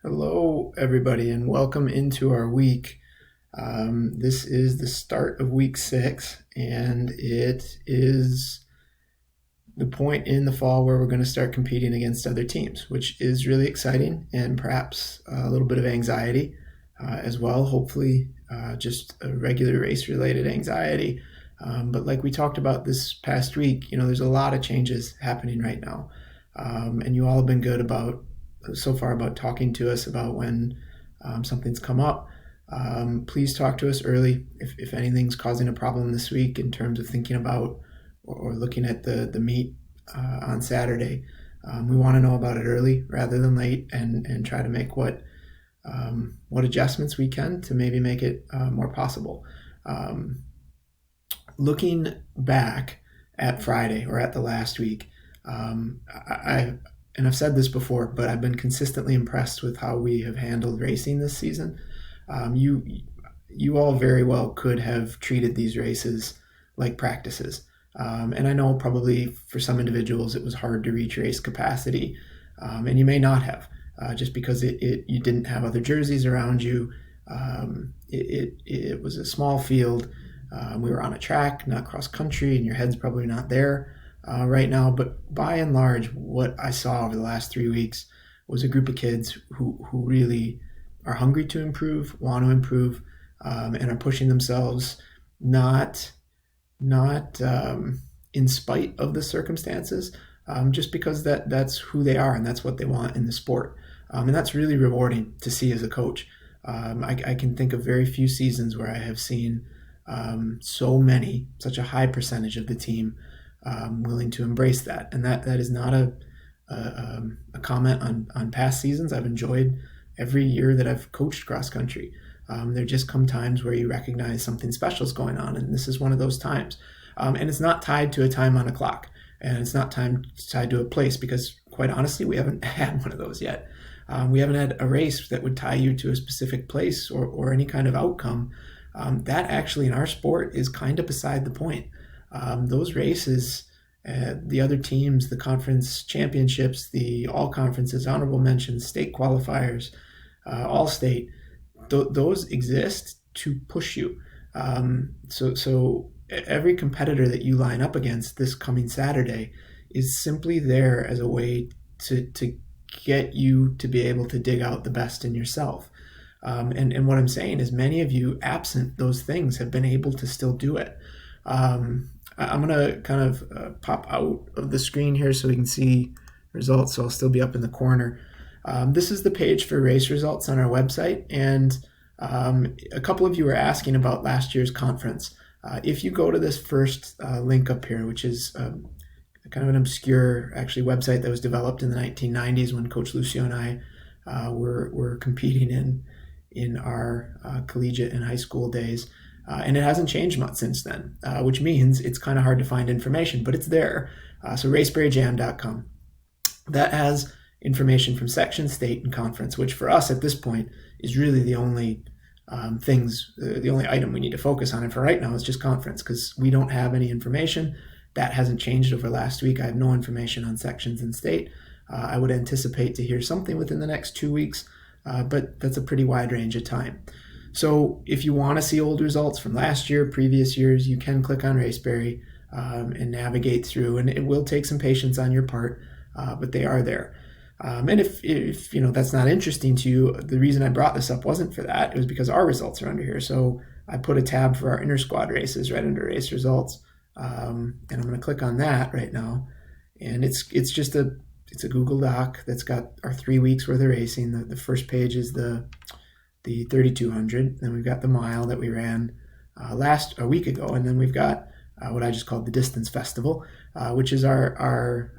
Hello, everybody, and welcome into our week. This is the start of week 6, and it is the point in the fall where we're going to start competing against other teams, which is really exciting and perhaps a little bit of anxiety as well. Hopefully, just a regular race related anxiety. But like we talked about this past week, there's a lot of changes happening right now. And you all have been good about so far about talking to us about when something's come up. Please talk to us early if anything's causing a problem this week in terms of thinking about or looking at the meet on Saturday. We want to know about it early rather than late, and try to make what adjustments we can to maybe make it more possible. Looking back at Friday or at the last week, I've said this before, but I've been consistently impressed with how we have handled racing this season. You all very well could have treated these races like practices. And I know probably for some individuals it was hard to reach race capacity, and you may not have, just because you didn't have other jerseys around you. It was a small field. We were on a track, not cross country, and your head's probably not there right now. But by and large, what I saw over the last 3 weeks was a group of kids who really are hungry to improve, want to improve, and are pushing themselves, not in spite of the circumstances, just because that's who they are and that's what they want in the sport. And that's really rewarding to see as a coach. I can think of very few seasons where I have seen such a high percentage of the team willing to embrace that. And that is not a comment on past seasons. I've enjoyed every year that I've coached cross country. There just come times where you recognize something special is going on, and this is one of those times. And it's not tied to a time on a clock, and it's not tied to a place, because quite honestly, we haven't had one of those yet. We haven't had a race that would tie you to a specific place or any kind of outcome. That actually in our sport is kind of beside the point. Those races, the other teams, the conference championships, the all conferences, honorable mentions, state qualifiers, all state, those exist to push you. So every competitor that you line up against this coming Saturday is simply there as a way to get you to be able to dig out the best in yourself. And what I'm saying is many of you, absent those things, have been able to still do it. I'm going to kind of pop out of the screen here so we can see results, so I'll still be up in the corner. This is the page for race results on our website, and a couple of you were asking about last year's conference. If you go to this first link up here, which is kind of an obscure actually website that was developed in the 1990s when Coach Lucio and I were competing in our collegiate and high school days. And it hasn't changed much since then, which means it's kind of hard to find information, but it's there. So raceberryjam.com. That has information from section, state, and conference, which for us at this point is really the only the only item we need to focus on. And for right now, it's just conference, because we don't have any information. That hasn't changed over last week. I have no information on sections and state. I would anticipate to hear something within the next 2 weeks, but that's a pretty wide range of time. So if you want to see old results from last year, previous years, you can click on Raceberry and navigate through, and it will take some patience on your part, but they are there. And if that's not interesting to you, the reason I brought this up wasn't for that. It was because our results are under here. So I put a tab for our inter-squad races right under race results, and I'm going to click on that right now. And it's just a Google Doc that's got our 3 weeks worth of racing. The first page is the 3,200. Then we've got the mile that we ran a week ago, and then we've got what I just called the Distance Festival, which is our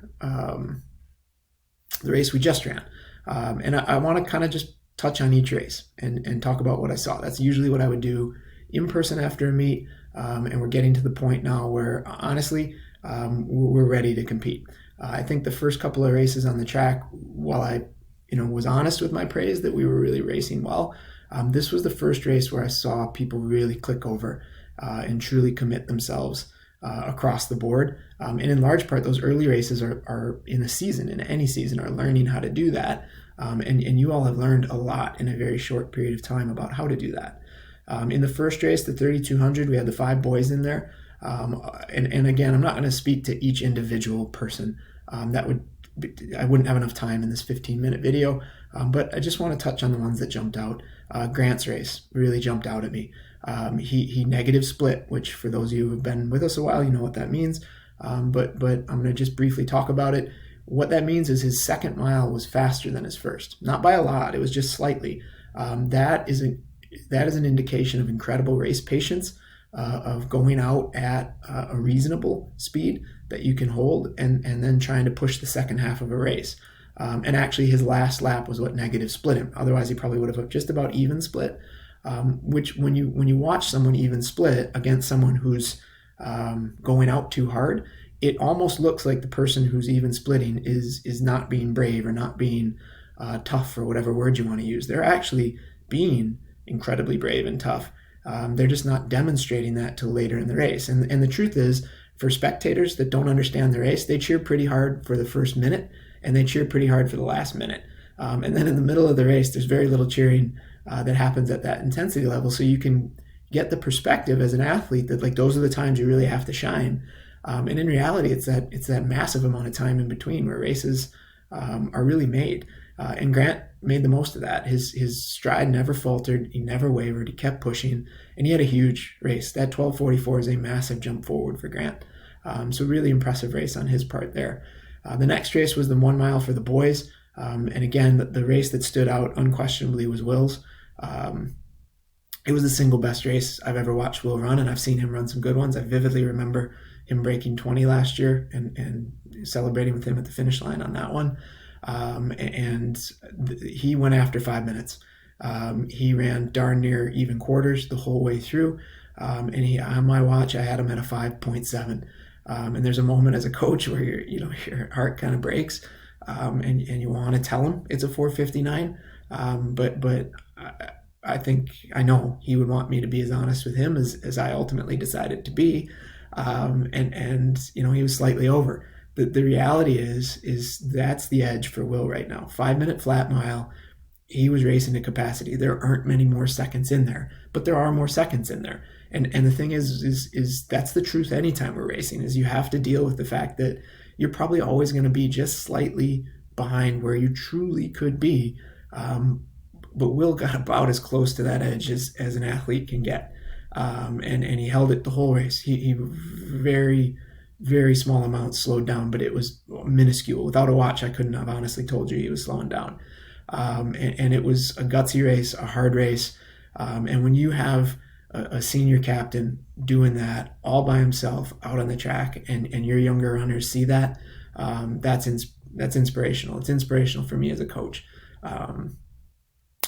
the race we just ran. And I want to kind of just touch on each race and talk about what I saw. That's usually what I would do in person after a meet, and we're getting to the point now where honestly we're ready to compete. I think the first couple of races on the track, while I was honest with my praise that we were really racing well, this was the first race where I saw people really click over and truly commit themselves across the board. And in large part, those early races are in a season, in any season, are learning how to do that. And you all have learned a lot in a very short period of time about how to do that. In the first race, the 3,200, we had the 5 boys in there. And again, I'm not going to speak to each individual person. I wouldn't have enough time in this 15-minute video, but I just want to touch on the ones that jumped out. Grant's race really jumped out at me. He negative split, which for those of you who have been with us a while, you know what that means. But I'm going to just briefly talk about it. What that means is his second mile was faster than his first. Not by a lot, it was just slightly. That is an indication of incredible race patience, of going out at a reasonable speed that you can hold, and then trying to push the second half of a race. And actually his last lap was what negative split him. Otherwise he probably would have just about even split, which when you watch someone even split against someone who's going out too hard, it almost looks like the person who's even splitting is not being brave or not being tough, or whatever word you want to use. They're actually being incredibly brave and tough. They're just not demonstrating that till later in the race. And the truth is, for spectators that don't understand the race, they cheer pretty hard for the first minute, and they cheer pretty hard for the last minute. And then in the middle of the race, there's very little cheering that happens at that intensity level. So you can get the perspective as an athlete that, like, those are the times you really have to shine. And in reality, it's that massive amount of time in between where races are really made. And Grant made the most of that. His stride never faltered. He never wavered. He kept pushing, and he had a huge race. That 12:44 is a massive jump forward for Grant. So really impressive race on his part there. The next race was the 1 mile for the boys. And again, the race that stood out unquestionably was Will's. It was the single best race I've ever watched Will run, and I've seen him run some good ones. I vividly remember him breaking 20 last year and celebrating with him at the finish line on that one. He went after 5 minutes. He ran darn near even quarters the whole way through. And on my watch, I had him at a 5.7. And there's a moment as a coach where your heart kind of breaks, and you want to tell him it's a 4:59. But I know he would want me to be as honest with him as I ultimately decided to be. And he was slightly over. The reality is that's the edge for Will right now. 5-minute flat mile. He was racing to capacity. There aren't many more seconds in there, but there are more seconds in there. And the thing is that's the truth anytime we're racing, is you have to deal with the fact that you're probably always going to be just slightly behind where you truly could be. But Will got about as close to that edge as an athlete can get. And he held it the whole race. He very, very small amounts slowed down, but it was minuscule. Without a watch, I couldn't have honestly told you he was slowing down. And it was a gutsy race, a hard race. And when you have a senior captain doing that all by himself out on the track, and your younger runners see that, that's inspirational. It's inspirational for me as a coach.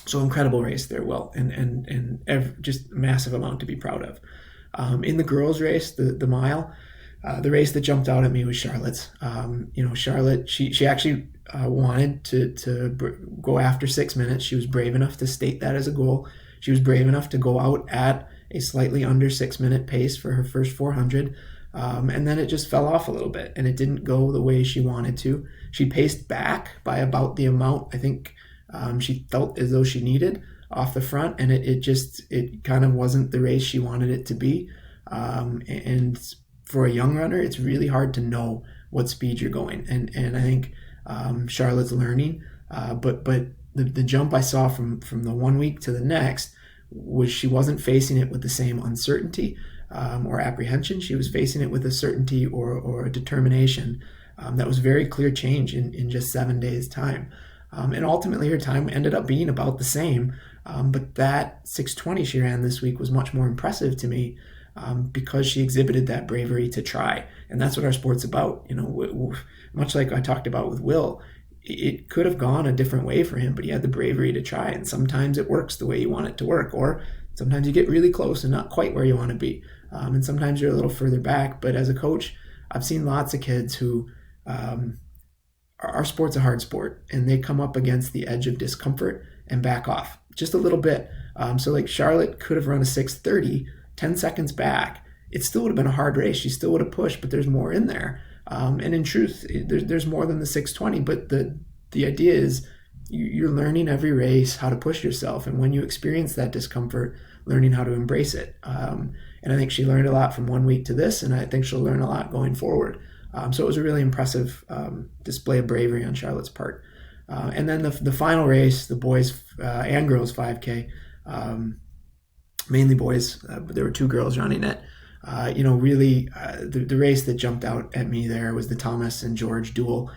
So incredible race there, Will, and just a massive amount to be proud of. In the girls' race, the mile, the race that jumped out at me was Charlotte's. Charlotte, she actually wanted to go after 6 minutes. She was brave enough to state that as a goal. She was brave enough to go out at a slightly under 6-minute pace for her first 400. And then it just fell off a little bit, and it didn't go the way she wanted to. She paced back by about the amount I think she felt as though she needed off the front, and it kind of wasn't the race she wanted it to be. And for a young runner, it's really hard to know what speed you're going. And I think Charlotte's learning, but the jump I saw from the 1 week to the next was she wasn't facing it with the same uncertainty or apprehension. She was facing it with a certainty or a determination that was very clear change in just 7 days' time. And ultimately her time ended up being about the same. But that 6:20 she ran this week was much more impressive to me because she exhibited that bravery to try. And that's what our sport's about. Much like I talked about with Will, it could have gone a different way for him, but he had the bravery to try. And sometimes it works the way you want it to work, or sometimes you get really close and not quite where you want to be. And sometimes you're a little further back. But as a coach, I've seen lots of kids who, our sport's a hard sport, and they come up against the edge of discomfort and back off just a little bit. So like Charlotte could have run a 6:30, 10 seconds back. It still would have been a hard race. She still would have pushed, but there's more in there. And in truth, there's more than the 6:20, but the idea is you're learning every race how to push yourself, and when you experience that discomfort, learning how to embrace it. And I think she learned a lot from one week to this, and I think she'll learn a lot going forward. So it was a really impressive display of bravery on Charlotte's part. And then the final race, the boys and girls 5K, mainly boys, but there were 2 girls running it. Really, the race that jumped out at me there was the Thomas and George duel.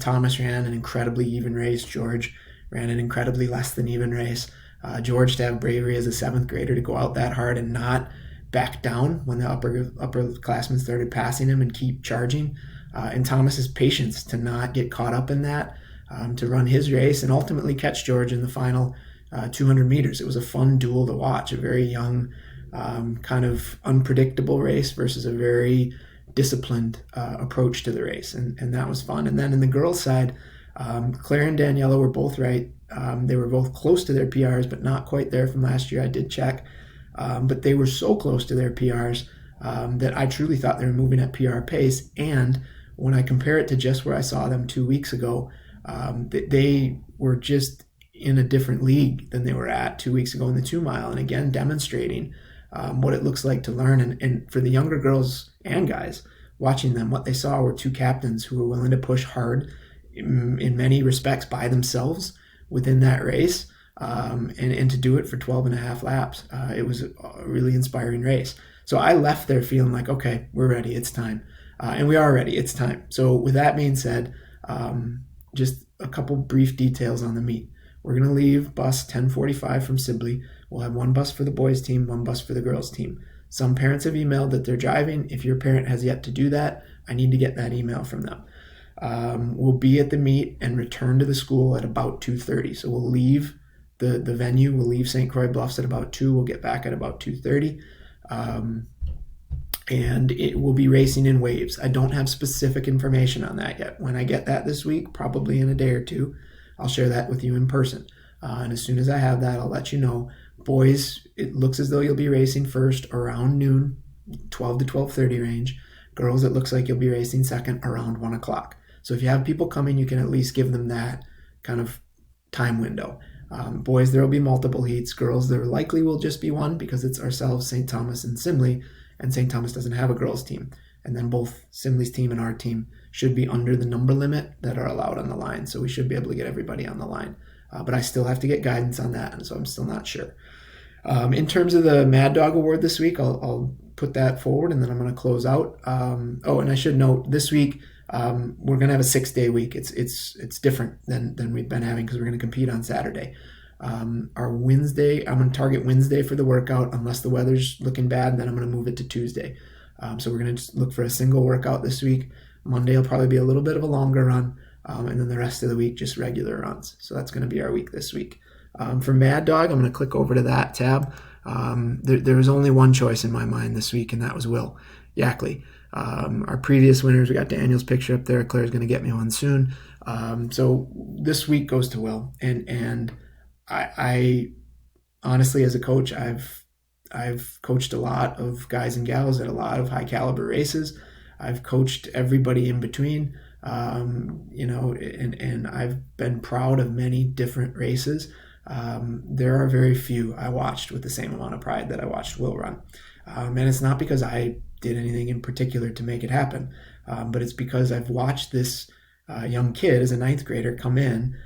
Thomas ran an incredibly even race. George ran an incredibly less than even race. George, to have bravery as a 7th grader to go out that hard and not back down when the upperclassmen started passing him and keep charging. And Thomas's patience to not get caught up in that, to run his race and ultimately catch George in the final 200 meters. It was a fun duel to watch, a very young, kind of unpredictable race versus a very disciplined approach to the race, and that was fun. And then in the girls' side, Claire and Daniela were both right. They were both close to their PRs, but not quite there from last year. I did check, but they were so close to their PRs that I truly thought they were moving at PR pace. And when I compare it to just where I saw them 2 weeks ago, they were just in a different league than they were at 2 weeks ago in the 2 mile, and again demonstrating what it looks like to learn. And for the younger girls and guys watching them, what they saw were 2 captains who were willing to push hard in many respects by themselves within that race, and to do it for 12 and a half laps. It was a really inspiring race. So I left there feeling like, okay, we're ready. It's time. And we are ready. It's time. So with that being said, just a couple brief details on the meet. We're going to leave bus 10:45 from Sibley. We'll have 1 bus for the boys team, 1 bus for the girls team. Some parents have emailed that they're driving. If your parent has yet to do that, I need to get that email from them. We'll be at the meet and return to the school at about 2:30. So we'll leave the venue. We'll leave St. Croix Bluffs at about 2. We'll get back at about 2:30. And it will be racing in waves. I don't have specific information on that yet. When I get that this week, probably in a day or 2, I'll share that with you in person. And as soon as I have that, I'll let you know. Boys, it looks as though you'll be racing first around noon, 12 to 12:30 range. Girls, it looks like you'll be racing second around 1 o'clock. So if you have people coming, you can at least give them that kind of time window. Boys, there will be multiple heats. Girls, there likely will just be one because it's ourselves, St. Thomas, and Simley, and St. Thomas doesn't have a girls team. And then both Simley's team and our team should be under the number limit that are allowed on the line. So we should be able to get everybody on the line. But I still have to get guidance on that, and so I'm still not sure. In terms of the Mad Dog Award this week, I'll put that forward, and then I'm going to close out. And I should note, this week, we're going to have a 6-day week. It's different than we've been having because we're going to compete on Saturday. Our Wednesday, I'm going to target Wednesday for the workout unless the weather's looking bad, then I'm going to move it to Tuesday. So we're going to just look for a single workout this week. Monday will probably be a little bit of a longer run, and then the rest of the week just regular runs. So that's going to be our week this week. For Mad Dog, I'm going to click over to that tab. There was only one choice in my mind this week, and that was Will Yackley. Our previous winners, we got Daniel's picture up there. Claire's going to get me one soon. So this week goes to Will, and I honestly, as a coach, I've coached a lot of guys and gals at a lot of high caliber races. I've coached everybody in between, and I've been proud of many different races. There are very few I watched with the same amount of pride that I watched Will run. And it's not because I did anything in particular to make it happen, but it's because I've watched this young kid as a 9th grader come in,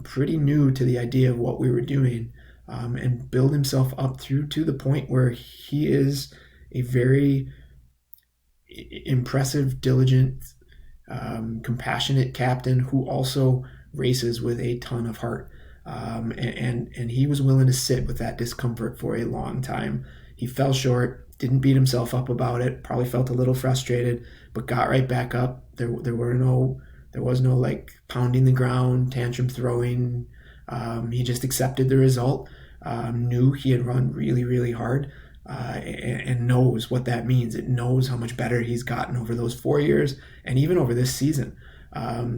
pretty new to the idea of what we were doing, and build himself up through to the point where he is a very impressive, diligent, compassionate captain who also races with a ton of heart. And he was willing to sit with that discomfort for a long time. He fell short, didn't beat himself up about it, probably felt a little frustrated, but got right back up. There was no like pounding the ground, tantrum throwing. He just accepted the result, knew he had run really, really hard, and knows what that means. It knows how much better he's gotten over those 4 years and even over this season.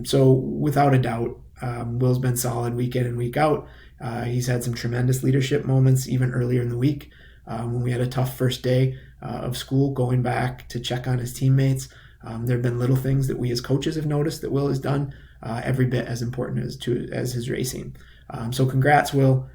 So without a doubt, Will's been solid week in and week out. He's had some tremendous leadership moments even earlier in the week when we had a tough first day of school, going back to check on his teammates. There have been little things that we as coaches have noticed that Will has done every bit as important as his racing. So congrats, Will.